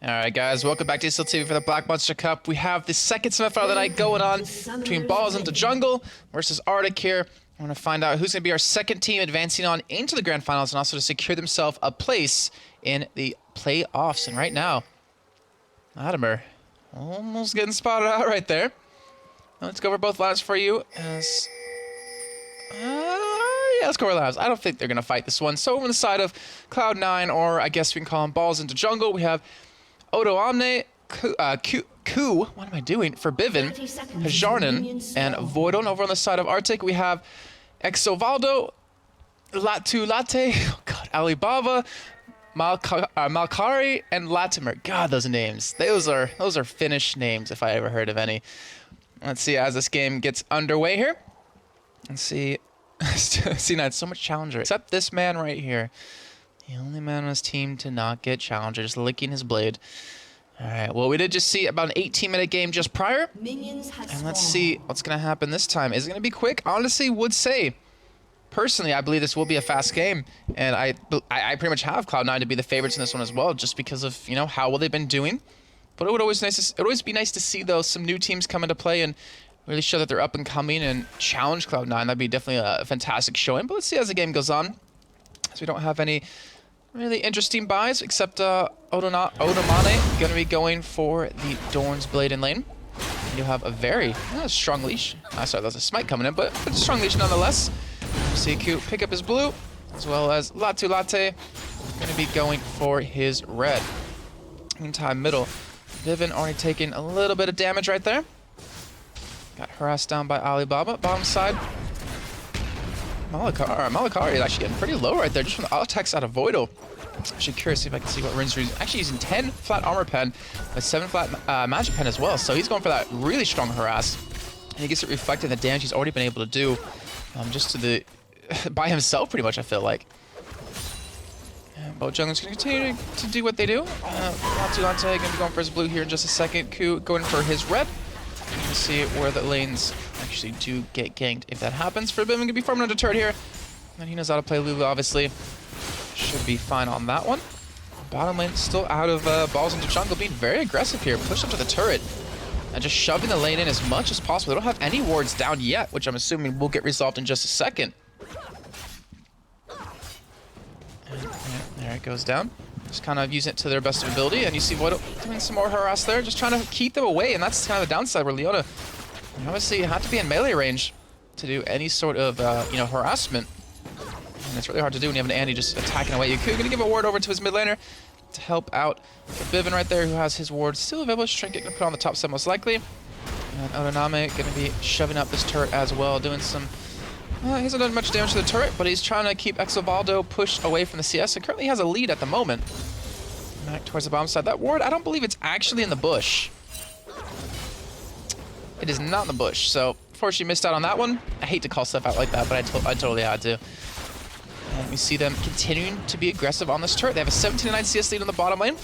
Alright guys, welcome back to SLTV for the Black Monster Cup. We have the second semifinal tonight going on between BALLZ and the Jungle versus RCTIC here. I want to find out who's going to be our second team advancing on into the grand finals and also to secure themselves a place in the playoffs. And right now, Latimer almost getting spotted out right there. Let's go over both lives for you as... yeah, let's go over lives. I don't think they're going to fight this one. So on the side of Cloud9, or I guess we can call them BALLZ into Jungle, we have Odo Omne, Ku, what am I doing? Forbidden, Hajarnan, and Voidon. Over on the side of RCTIC, we have Exovaldo, Latu Latte, oh god, Alibaba, Malkari, and Latimer. God, those names. Those are Finnish names, if I ever heard of any. Let's see as this game gets underway here. Let's see. C9, so much challenger. Except this man right here. The only man on his team to not get challenger, just licking his blade. Alright, well, we did just see about an 18-minute game just prior. And let's see what's going to happen this time. Is it going to be quick? Honestly, would say, personally, I believe this will be a fast game. And I pretty much have Cloud9 to be the favorites in this one as well, just because of, you know, how well they've been doing. But it would always be nice to see, though, some new teams come into play and really show that they're up and coming and challenge Cloud9. That'd be definitely a fantastic showing. But let's see as the game goes on. So we don't have any really interesting buys, except Odomane going to be going for the Dorn's Blade in lane. And you have a very strong leash. Sorry, that was a smite coming in, but it's a strong leash nonetheless. See Ku pick up his blue, as well as Latu Latte going to be going for his red. Meantime, middle, Vivian already taking a little bit of damage right there. Got harassed down by Alibaba. Bottom side, Malakari is actually getting pretty low right there, just from the auto attacks out of Voidal. Actually curious to see if I can see what Rin's actually using 10 flat armor pen, with 7 flat magic pen as well. So he's going for that really strong harass. And he gets it reflected in the damage he's already been able to do, just to the by himself pretty much, I feel like. And both junglers going to continue to do what they do. Latu going to be going for his blue here in just a second. Ku going for his red. Let's see where the lanes actually do get ganked if that happens. Forbidden going to be farming under turret here. And he knows how to play Lulu, obviously. Should be fine on that one. Bottom lane still out of BALLZ into jungle, being very aggressive here. Push up to the turret and just shoving the lane in as much as possible. They don't have any wards down yet, which I'm assuming will get resolved in just a second. And there it goes down. Just kind of using it to their best of ability, and you see Voidal doing some more harass there, just trying to keep them away, and that's kind of the downside where Leona, obviously, you have to be in melee range to do any sort of, harassment. And it's really hard to do when you have an Andy just attacking away. You're going to give a ward over to his mid laner to help out Vivian right there, who has his ward still available. Trinket going to put on the top side most likely. And Odoname going to be shoving up this turret as well, doing some... he hasn't done much damage to the turret, but he's trying to keep Exovaldo pushed away from the CS. And currently has a lead at the moment. Back towards the bottom side. That ward, I don't believe it's actually in the bush. It is not in the bush, so unfortunately missed out on that one. I hate to call stuff out like that, but I totally had to. And we see them continuing to be aggressive on this turret. They have a 17-9 CS lead on the bottom lane.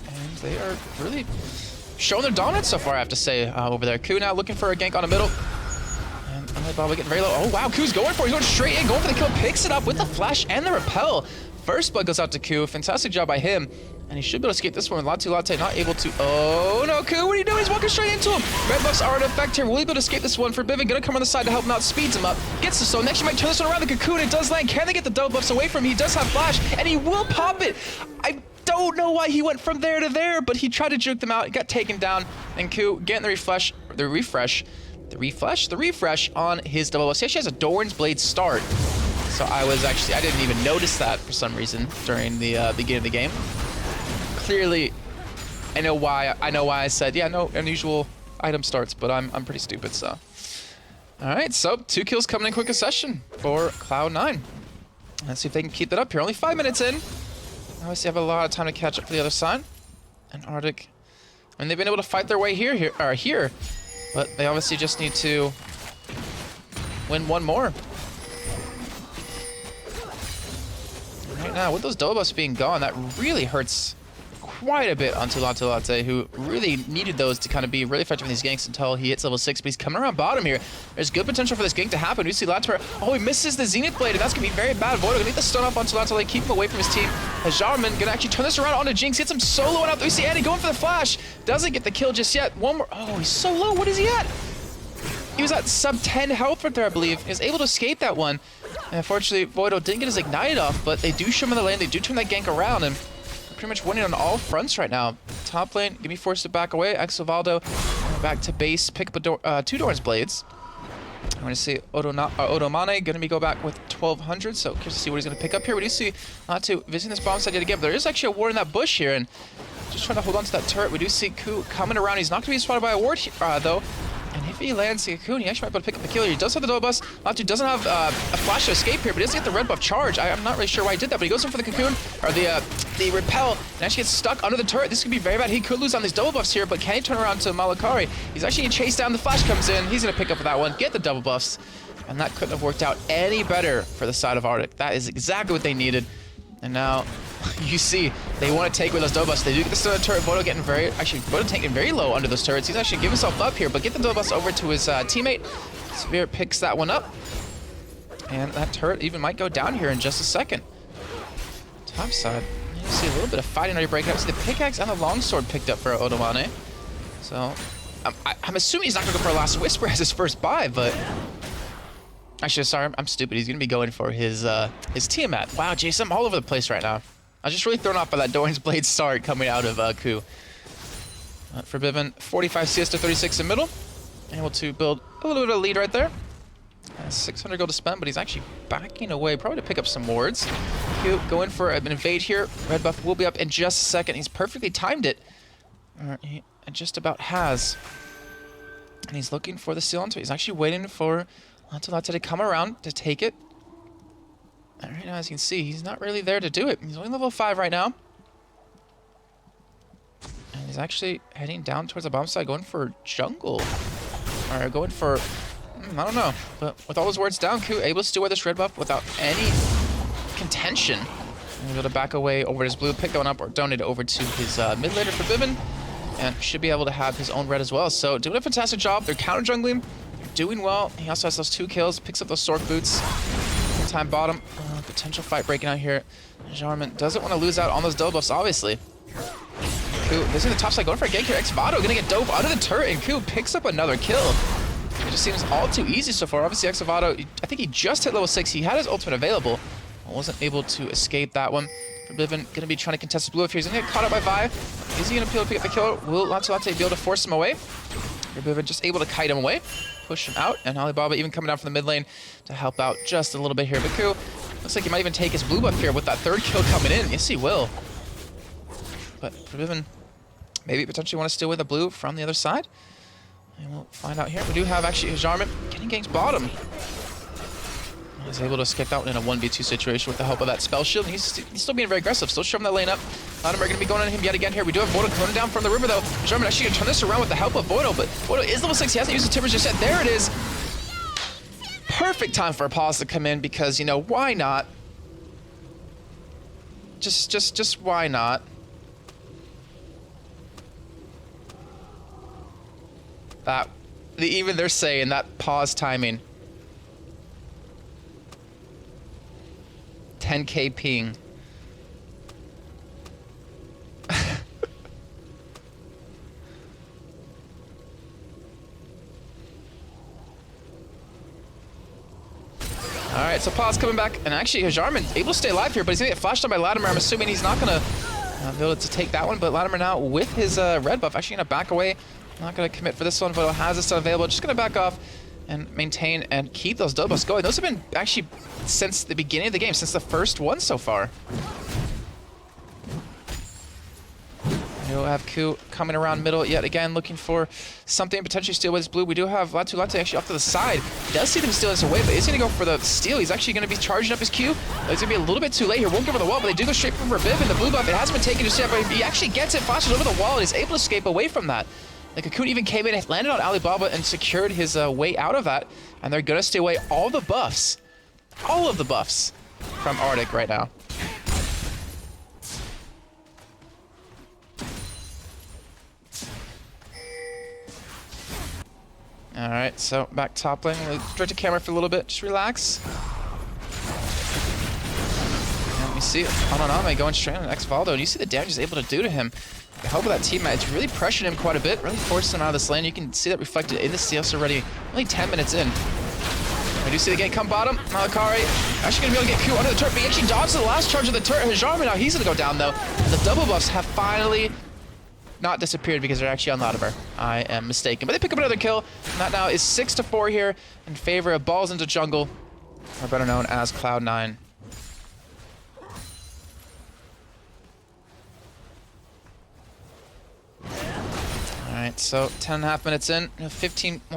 And they are really showing their dominance so far, I have to say, over there. Ku now looking for a gank on the middle. And Alibaba getting very low. Oh, wow, Ku's going for it. He's going straight in, going for the kill. Picks it up with the flash and the repel. First blood goes out to Ku. Fantastic job by him. And he should be able to escape this one. Latu Latte not able to. Oh, no, Ku, what are you doing? He's walking straight into him. Red buffs are in effect here. Will he be able to escape this one? Forbidden going to come on the side to help him out. Speeds him up. Gets the soul. Next, he might turn this one around. The Cocoon, it does land. Can they get the double buffs away from him? He does have flash, and he will pop it. I don't know why he went from there to there, but he tried to juke them out. He got taken down. And Ku getting the refresh on his double buffs. He actually has a Dorn's Blade start. So I didn't even notice that for some reason during the beginning of the game. Clearly, I know why I said, yeah, no unusual item starts, but I'm pretty stupid, so. All right, so 2 kills coming in quick accession for Cloud9. Let's see if they can keep that up here. Only 5 minutes in. Obviously have a lot of time to catch up to the other side. And RCTIC, and they've been able to fight their way here, but they obviously just need to win one more. Right now, with those double buffs being gone, that really hurts quite a bit onto Latte, who really needed those to kind of be really effective in these ganks until he hits level 6. But he's coming around bottom here. There's good potential for this gank to happen. We see Latte. Oh, he misses the Zenith Blade, and that's going to be very bad. Voido going to get the stun up onto Latte, keep him away from his team. Jarman going to actually turn this around onto Jinx, gets him soloing out. We see Eddie going for the flash. Doesn't get the kill just yet. One more. Oh, he's so low. What is he at? He was at sub 10 health right there, I believe. He was able to escape that one. And unfortunately, Voido didn't get his Ignite off, but they do show him in the lane. They do turn that gank around, and they're pretty much winning on all fronts right now. Top lane, gonna be forced to back away. Exovaldo back to base, pick up two Doran's Blades. I'm going to see Odomane going to go back with 1200, so curious to see what he's going to pick up here. We do see Latu visiting this bomb side yet again, but there is actually a ward in that bush here, and just trying to hold on to that turret. We do see Ku coming around. He's not going to be spotted by a ward though. And if he lands the Cocoon, he actually might be able to pick up the kill here. He does have the double bus. Latu doesn't have a flash to escape here, but he doesn't get the red buff charge. I'm not really sure why he did that, but he goes in for the Cocoon, or the repel, and actually gets stuck under the turret. This could be very bad. He could lose on these double buffs here, but can he turn around to Malakari? He's actually going to chase down. The flash comes in. He's going to pick up that one, get the double buffs, and that couldn't have worked out any better for the side of Arctic. That is exactly what they needed. And now, you see, they want to take with those double buffs. They do get the stun of the turret. Voido getting Voido taking very low under those turrets. He's actually giving himself up here, but get the double buffs over to his teammate. Sphere picks that one up. And that turret even might go down here in just a second. Top side, you see a little bit of fighting already breaking up. See the pickaxe and the longsword picked up for Odomane. So, I'm assuming he's not going to go for a Last Whisper as his first buy, but... Actually, sorry, I'm stupid. He's going to be going for his Tiamat. Wow, Jason, I'm all over the place right now. I was just really thrown off by that Doran's Blade start coming out of Ku. For Bivin, 45 CS to 36 in middle. Able to build a little bit of a lead right there. 600 gold to spend, but he's actually backing away, probably to pick up some wards. Ku going for an invade here. Red buff will be up in just a second. He's perfectly timed it. He just about has. And he's looking for the seal onto it. He's actually waiting for Latte to come around to take it. And right now, as you can see, he's not really there to do it. He's only level 5 right now. And he's actually heading down towards the bomb side, going for jungle. Or going for... I don't know. But with all those wards down, Ku able to steal away this red buff without any contention. And able to back away over his blue, pick that one up, or donate it over to his mid laner for Bivin. And should be able to have his own red as well. So doing a fantastic job. They're counter jungling. Doing well. He also has those 2 kills, picks up those sword boots. Time bottom. Potential fight breaking out here. Jarman doesn't want to lose out on those double buffs, obviously. Ku visiting the top side, going for a gank here. Exvado gonna get dope out of the turret, and Ku picks up another kill. It just seems all too easy so far. Obviously, Exvado, I think he just hit level 6. He had his ultimate available. Wasn't able to escape that one. Bivin gonna be trying to contest his blue if he's gonna get caught up by Vi. Is he gonna be able to pick up the kill? Will Latte be able to force him away? Bivin just able to kite him away, push him out, and Alibaba even coming down from the mid lane to help out just a little bit here. But Ku looks like he might even take his blue buff here with that 3rd kill coming in. Yes, he will. But Bivin maybe potentially want to steal away the blue from the other side. And we'll find out here. We do have actually Jarman getting ganks bottom. He's able to escape out in a 1v2 situation with the help of that spell shield. He's still being very aggressive, still shoving that lane up. Latimer going to be going on him yet again here. We do have Voido coming down from the river though. Jarman actually going to turn this around with the help of Voido, but Voido is level 6. He hasn't used his timbers just yet. There it is. Perfect time for a pause to come in because, you know, why not? Just why not? Even they're saying that pause timing. 10k ping. Alright, so Paw's coming back, and actually Jarman able to stay alive here, but he's gonna get flashed on by Latimer. I'm assuming he's not gonna be able to take that one, but Latimer now with his red buff actually gonna back away. Not gonna commit for this one, but has this available. Just gonna back off and maintain and keep those double buffs going. Those have been actually since the beginning of the game, since the first one so far. We'll have Ku coming around middle yet again, looking for something potentially steal with his blue. We do have Latte actually off to the side. He does see them steal this away, but he's going to go for the steal. He's actually going to be charging up his Q. He's going to be a little bit too late here. Won't go for the wall, but they do go straight for Viv and the blue buff. It hasn't been taken just yet, but he actually gets it, flashes over the wall, and is able to escape away from that. The Cocoon even came in and landed on Alibaba and secured his way out of that. And they're going to stay away all the buffs. All of the buffs from Arctic right now. All right, so back top lane. We'll direct the camera for a little bit. Just relax. And we see Ononame going straight on X-Valdo, and you see the damage he's able to do to him. The help of that teammate, it's really pressured him quite a bit, really forced him out of this lane. You can see that reflected in the CS already, only 10 minutes in. We do see the gank come bottom. Malakari actually going to be able to get Q under the turret, but he actually dodged the last charge of the turret. Hajarman, now he's going to go down, though. The double buffs have finally not disappeared because they're actually on Latimer. I am mistaken. But they pick up another kill, and that now is 6-4 here in favor of BALLZ into jungle, or better known as Cloud9. Alright, so 10.5 minutes in,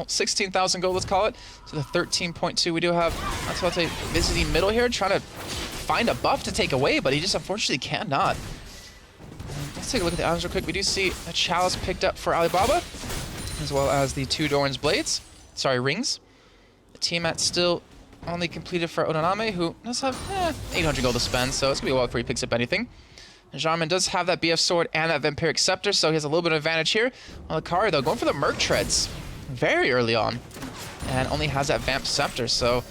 16,000 gold, let's call it. So the 13.2 we do have, that's what they visiting middle here, trying to find a buff to take away, but he just unfortunately cannot. Let's take a look at the items real quick. We do see a chalice picked up for Alibaba, as well as the 2 Doran's blades. Sorry, rings. The teammate still only completed for Ononame, who does have 800 gold to spend, so it's going to be a while before he picks up anything. Jarman does have that BF sword and that Vampiric Scepter, so he has a little bit of advantage here. Malakari, though, going for the Merc Treads very early on, and only has that Vamp Scepter, so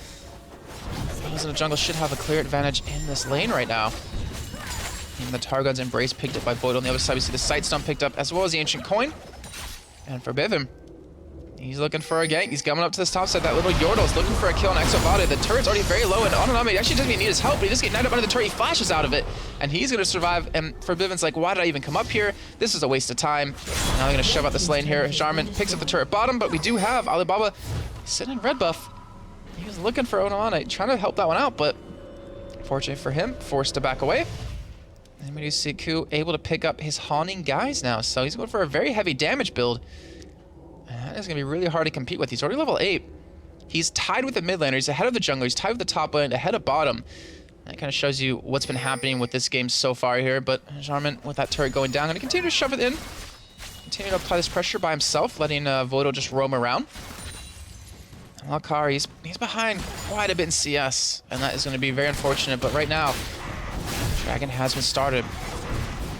those in the jungle should have a clear advantage in this lane right now. And the Targon's Embrace picked up by Void. On the other side, we see the Sightstone picked up, as well as the Ancient Coin. And for Bivim, he's looking for a gank. He's coming up to this top side. That little Yordle's looking for a kill on Exovade. The turret's already very low, and Ononame actually doesn't even need his help, but he just gets knighted up under the turret. He flashes out of it, and he's going to survive. And for Bivin's like, why did I even come up here? This is a waste of time. Now they're going to shove out this lane here. Jarman picks up the turret bottom, but we do have Alibaba sitting in red buff. He was looking for Ononame, trying to help that one out, but fortunately for him, forced to back away. And we do see Ku able to pick up his Haunting Guys now, so he's going for a very heavy damage build. And that is going to be really hard to compete with. He's already level 8. He's tied with the mid laner. He's ahead of the jungler. He's tied with the top lane, ahead of bottom. That kind of shows you what's been happening with this game so far here. But Jarman, with that turret going down, going to continue to shove it in. Continue to apply this pressure by himself, letting Voidal just roam around. Malakari, he's behind quite a bit in CS, and that is going to be very unfortunate. But right now, Dragon has been started.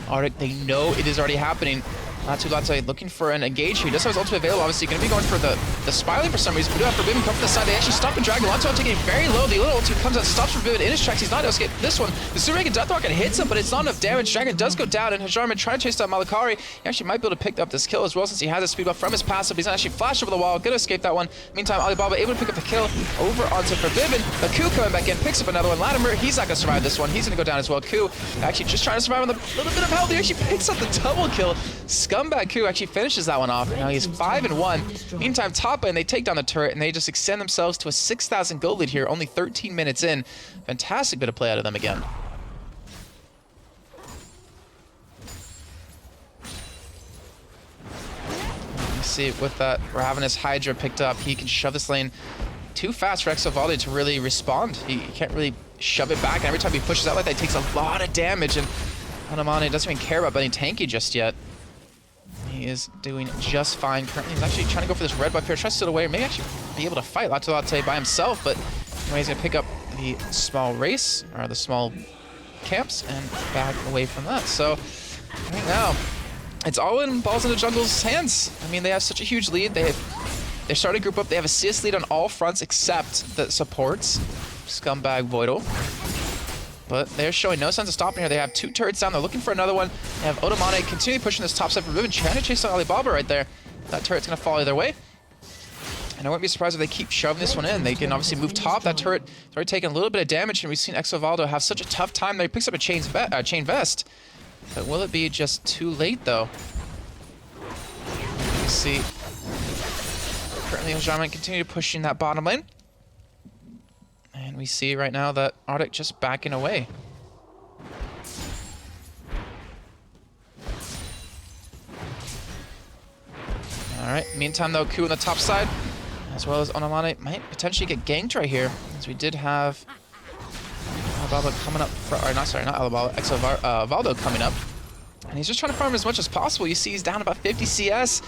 Arctic, they know it is already happening. Latu looking for an engage here. He does have his ultimate available, obviously. Going to be going for the Spiraling for some reason. We do have Forbidden come from the side. They actually stop the Dragon. Latu taking it very low. The little ultimate comes out, stops Forbidden in his tracks. He's not able to get this one. The Super Death Rocket hits him, but it's not enough damage. Dragon does go down, and Hajarman trying to chase down Malakari. He actually might be able to pick up this kill as well, since he has a speed buff from his passive. He's not actually flashed over the wall. Going to escape that one. Meantime, Alibaba able to pick up the kill over onto Forbidden. The Ku coming back in, picks up another one. Latimer, he's not going to survive this one. He's going to go down as well. Ku actually just trying to survive on the little bit of health. He actually picks up the double kill. Scumbag Ku actually finishes that one off. Now he's 5-1. Meantime, top lane, they take down the turret, and they just extend themselves to a 6,000 gold lead here, only 13 minutes in. Fantastic bit of play out of them again. You see, with that Ravenous Hydra picked up, he can shove this lane too fast for Exovade to really respond. He can't really shove it back, and every time he pushes out like that, he takes a lot of damage, and Hanamane doesn't even care about being tanky just yet. He is doing just fine currently. He's actually trying to go for this red buff here, tries to sit away, maybe actually be able to fight Latu by himself, but anyway, he's going to pick up the small race, or the small camps, and back away from that. So, right now, it's all in BALLZ into Jungle's hands. I mean, they have such a huge lead. They're starting to group up. They have a CS lead on all fronts except the supports, Scumbag Voidal. But they're showing no signs of stopping here. They have 2 turrets down. They're looking for another one. They have Otomane continue pushing this top side for Riven, trying to chase down Alibaba right there. That turret's going to fall either way. And I wouldn't be surprised if they keep shoving this one in. They can obviously move top. That turret is already taking a little bit of damage, and we've seen Exovaldo have such a tough time there. He picks up a chain vest. But will it be just too late, though? You see, currently Jarman continue pushing that bottom lane. And we see right now that Arctic just backing away. Alright, meantime though, Ku on the top side, as well as Onamane, might potentially get ganked right here, as we did have Alibaba coming up, not Alibaba, Exovaldo coming up. And he's just trying to farm as much as possible. You see he's down about 50 CS.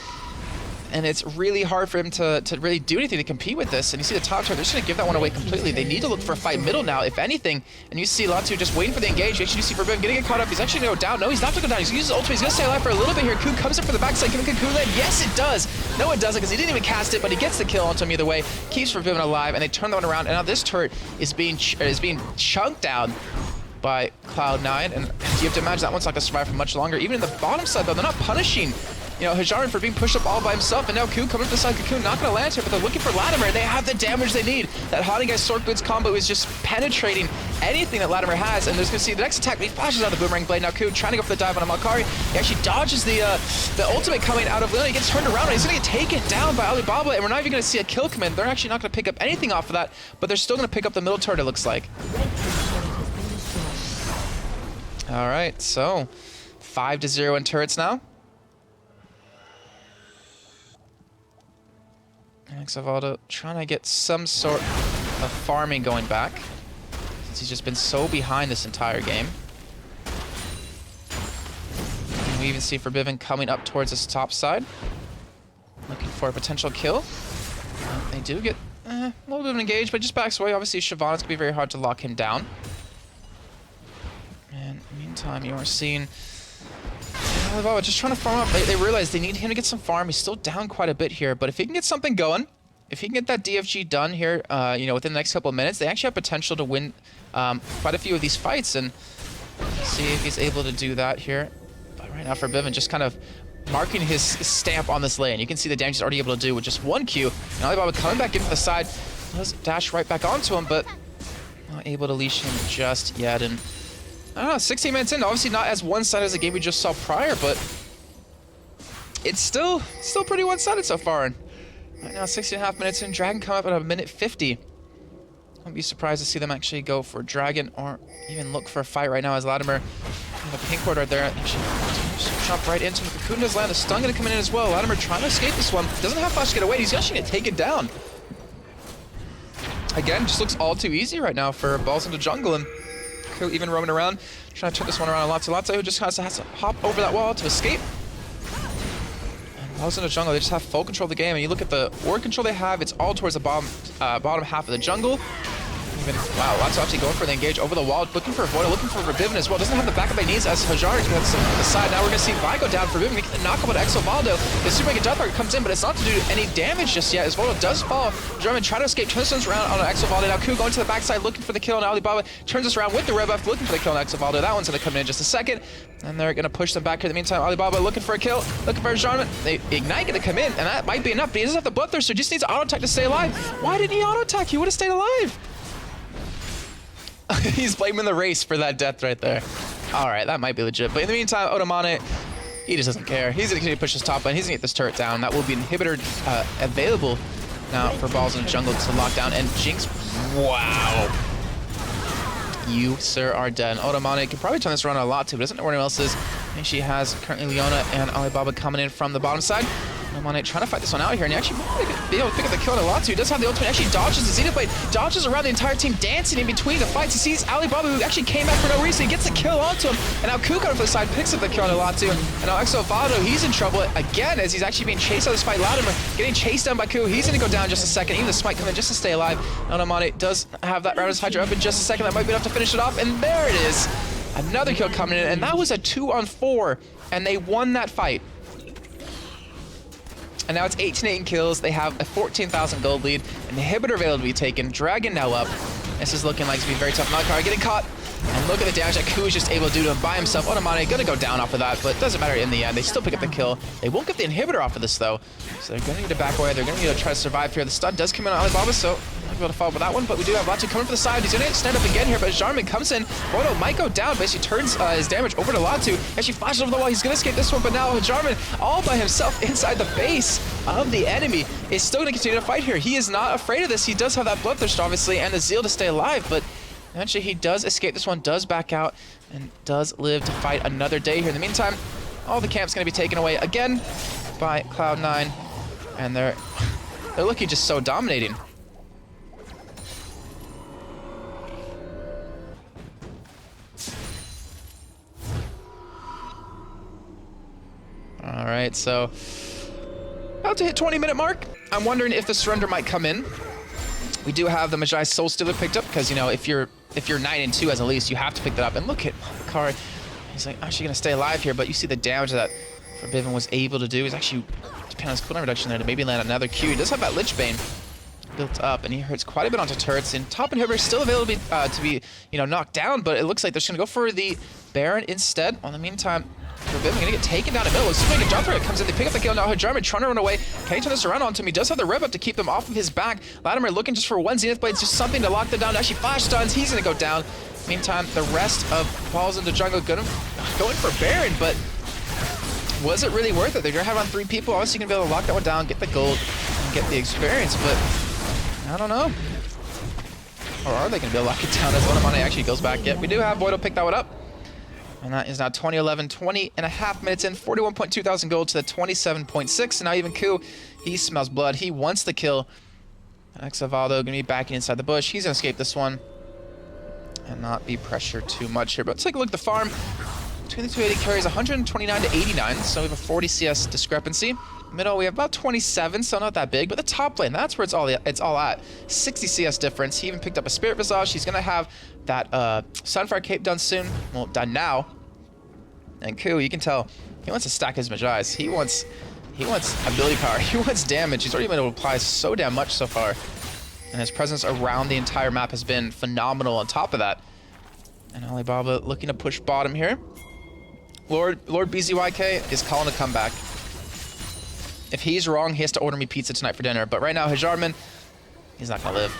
and it's really hard for him to really do anything to compete with this. And you see the top turret, they're just going to give that one away completely. They need to look for a fight middle now, if anything. And you see Latu just waiting for the engage. You actually see Forbidden getting it caught up. He's actually going to go down. No, he's not going to go down. He's going to use his ultimate. He's going to stay alive for a little bit here. Ku comes in for the backside. Can Ku land? Yes, it does. No, it doesn't, because he didn't even cast it, but he gets the kill onto him either way. Keeps Forbidden alive, and they turn that one around. And now this turret is being chunked down by Cloud9, and you have to imagine that one's not going to survive for much longer. Even in the bottom side, though, they're not punishing, you know, Hajaran for being pushed up all by himself, and now Ku coming up the side. Cocoon not going to land here, but they're looking for Latimer. They have the damage they need. That Haunting Guy's Sword Boots combo is just penetrating anything that Latimer has, and there's going to see the next attack, but he flashes out the Boomerang Blade. Now Ku trying to go for the dive on a Malkari. He actually dodges the ultimate coming out of Leona. He gets turned around, and he's going to get taken down by Alibaba, and we're not even going to see a kill come in. They're actually not going to pick up anything off of that, but they're still going to pick up the middle turret, it looks like. All right, so 5-0 in turrets now. Exavaldo trying to get some sort of farming going back, since he's just been so behind this entire game. And we even see Forbidden coming up towards this top side, looking for a potential kill. They do get a little bit of an engage, but just backs away. Obviously, Siobhan, it's going to be very hard to lock him down. And in the meantime, you are seeing Alibaba just trying to farm up. They realize they need him to get some farm. He's still down quite a bit here, but if he can get something going, if he can get that DFG done here, you know, within the next couple of minutes, they actually have potential to win quite a few of these fights, and see if he's able to do that here. But right now, Forbidden just kind of marking his stamp on this lane. You can see the damage he's already able to do with just one Q. And Alibaba coming back into the side, does dash right back onto him, but not able to leash him just yet. And I don't know, 16 minutes in, obviously not as one-sided as the game we just saw prior, but it's still pretty one-sided so far. And right now, 16.5 minutes in, Dragon come up at a minute 50. Wouldn't be surprised to see them actually go for Dragon or even look for a fight right now as Latimer, the pink ward right there, just jump right into him. Cocoon does land, the stun gonna come in as well. Latimer trying to escape this one, doesn't have flash to get away, he's actually gonna take it down. Again, just looks all too easy right now for BALLZ into jungle, and even roaming around, trying to turn this one around a lot. Who just has to hop over that wall to escape. And BALLZ into jungle, they just have full control of the game. And you look at the ward control they have, it's all towards the bottom half of the jungle. Even, wow, Latu actually going for the engage over the wall, looking for Void, looking for Forbidden as well. Doesn't have the backup he needs as Hajar gets to the side. Now we're going to see Vi go down. Forbidden get the knockup on Exovaldo. The Super Mega Death Arc comes in, but it's not to do any damage just yet. As Voldo does fall. German trying to escape, turns this around on Exovaldo. Now Ku going to the backside, looking for the kill on Alibaba. Turns us around with the red buff, looking for the kill on Exovaldo. That one's going to come in just a second. And they're going to push them back here. In the meantime, Alibaba looking for a kill, looking for a Jarman. They Ignite going to come in, and that might be enough, but he doesn't have the Bloodthirster, so he just needs auto attack to stay alive. Why didn't he auto attack? He would have stayed alive. He's blaming the race for that death right there. All right, that might be legit. But in the meantime, Otomane, he just doesn't care. He's going to continue to push his top lane. He's going to get this turret down. That will be an inhibitor available now for BALLZ in the jungle to lock down. And Jinx, wow. You, sir, are dead. Otomane can probably turn this around a lot too, but doesn't know where anyone else is. I think she has currently Leona and Alibaba coming in from the bottom side. Otomane trying to fight this one out here, and he actually might be able to pick up the kill on Latu. He does have the ultimate, actually dodges the Zenith Blade, dodges around the entire team, dancing in between the fights. He sees Alibaba, who actually came back for no reason. He gets the kill onto him, and now Ku coming for the side, picks up the kill on Latu. And now Exovaldo, he's in trouble again as he's actually being chased out of this fight. Latimer getting chased down by Ku. He's going to go down in just a second. Even the smite coming in just to stay alive. Otomane does have that Ravenous Hydra up in just a second. That might be enough to finish it off, and there it is. Another kill coming in, and that was a 2-on-4, and they won that fight. And now it's 18-8 in kills. They have a 14,000 gold lead. An inhibitor available to be taken. Dragon now up. This is looking like it's going to be very tough. Malkari getting caught. And look at the damage that Ku is just able to do to him by himself. Otomane going to go down off of that, but it doesn't matter in the end. They still pick up the kill. They won't get the inhibitor off of this, though. So they're going to need to back away. They're going to need to try to survive here. The stun does come in on Alibaba, so I'm not able to follow up with that one, but we do have Latu coming for the side. He's going to stand up again here, but Jarman comes in. Bono might go down, basically turns his damage over to Latu. Actually flashes over the wall. He's going to escape this one, but now Jarman, all by himself inside the base of the enemy, is still going to continue to fight here. He is not afraid of this. He does have that Bloodthirst, obviously, and the Zeal to stay alive, but eventually he does escape this one, does back out, and does live to fight another day here. In the meantime, all the camp's going to be taken away again by Cloud9, and they're looking just so dominating. All right, so about to hit 20-minute mark. I'm wondering if the surrender might come in. We do have the Magi Soul Stealer picked up because, you know, if you're 9-2 as a least, you have to pick that up. And look at Kari. He's like actually gonna stay alive here, but you see the damage that Forbidden was able to do. He's actually depending on his cooldown reduction there to maybe land another Q. He does have that Lich Bane built up, and he hurts quite a bit onto turrets. And top inhibitor still available to be, you know, knocked down, but it looks like they're just gonna go for the Baron instead. In the meantime, Forbidden gonna get taken down the middle. As soon as a jump threat comes in, they pick up the kill. Now Jarman trying to run away. Can he turn this around onto him? He does have the rev up to keep them off of his back. Latimer looking just for one Zenith Blade, just something to lock them down. Actually, flash stuns. He's gonna go down. Meantime, the rest of BALLZ in the jungle going for Baron, but was it really worth it? They're gonna have on 3 people. Obviously, you're gonna be able to lock that one down, get the gold, and get the experience, but I don't know. Or are they gonna be able to lock it down as Onomane actually goes back? Yet we do have Voidal pick that one up. And that is now 2011, 20.5 minutes in, 41.2 thousand gold to the 27.6. And now even Ku, he smells blood. He wants the kill. Exavaldo gonna be backing inside the bush. He's gonna escape this one and not be pressured too much here. But let's take a look at the farm. Between the 280 carries 129 to 89, so we have a 40 CS discrepancy. Middle, we have about 27, so not that big. But the top lane, that's where it's all at. 60 CS difference. He even picked up a Spirit Visage. He's gonna have that Sunfire Cape done soon. Well, done now. And Ku, you can tell, he wants to stack his Magi's. He wants ability power. He wants damage. He's already been able to apply so damn much so far. And his presence around the entire map has been phenomenal on top of that. And Alibaba looking to push bottom here. Lord BZYK is calling a comeback. If he's wrong, he has to order me pizza tonight for dinner. But right now, Hajarman, he's not gonna live.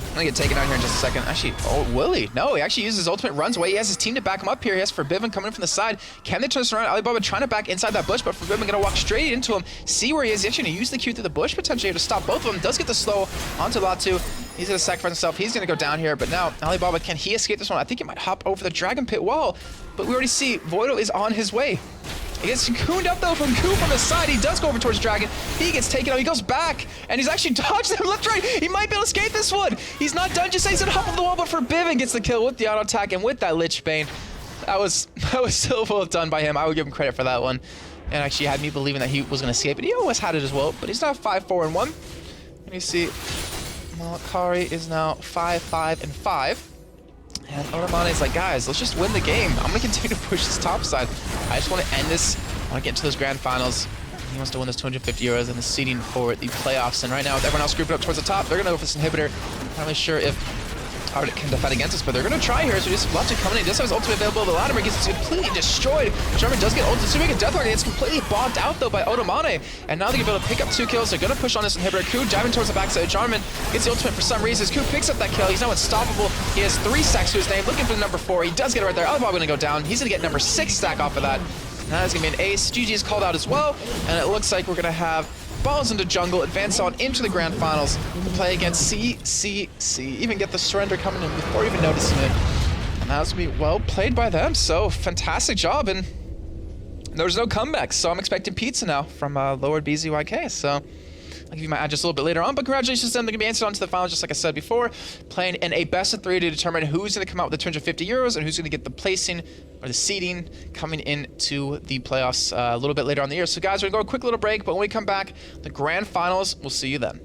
I'm gonna get taken out here in just a second. Actually, oh, Willie. No, he actually uses his ultimate, runs away. He has his team to back him up here. He has Forbidden coming in from the side. Can they turn this around? Alibaba trying to back inside that bush, but Forbidden gonna walk straight into him. See where he is. He's actually gonna use the Q through the bush potentially to stop both of them. Does get the slow onto Latu. He's gonna sacrifice himself. He's gonna go down here, but now Alibaba, can he escape this one? I think he might hop over the Dragon Pit wall, but we already see Voidal is on his way. He gets cooned up though from Ku from the side. He does go over towards Dragon. He gets taken out. He goes back, and he's actually dodged him left, right. He might be able to escape this one. He's not done. Just saying he's gonna hop off the wall, but Forbidden gets the kill with the auto attack and with that Lich Bane. That was so well done by him. I would give him credit for that one. And actually had me believing that he was gonna escape it. He almost had it as well, but he's now 5-4-1. And you see, Kari is now 5-5-5. And Onomane is like, guys, let's just win the game. I'm going to continue to push this top side. I just want to end this. I want to get into those grand finals. He wants to win this 250 euros and the seeding for the playoffs. And right now, with everyone else grouped up towards the top, they're going to go for this inhibitor. Not really sure if Nordic can defend against us, but they're going to try here. So just Latu coming in. He does have his ultimate available. The Latimer gets completely destroyed. Jarman does get ultimate. Assuming a Deathmark, it's completely bogged out though by Onomane. And now they're going to be able to pick up 2 kills. They're going to push on this inhibitor. Ku diving towards the backside. Jarman gets the ultimate for some reason. Ku picks up that kill. He's now unstoppable. He has 3 stacks to his name. Looking for the number 4. He does get it right there. Alibaba going to go down. He's going to get number 6 stack off of that. That is going to be an ace. GG is called out as well. And it looks like we're going to have BALLZ into jungle, advance on into the grand finals, play against CCC, even get the surrender coming in before even noticing it. And that was going to be well played by them, so fantastic job, and there's no comebacks, so I'm expecting pizza now from Lord BZYK, so I'll give you my address a little bit later on, but congratulations to them. They're going to be answered on to the finals, just like I said before, playing in a best of 3 to determine who's going to come out with the 250 euros and who's going to get the placing or the seeding coming into the playoffs a little bit later on in the year. So guys, we're going to go a quick little break, but when we come back, the grand finals, we'll see you then.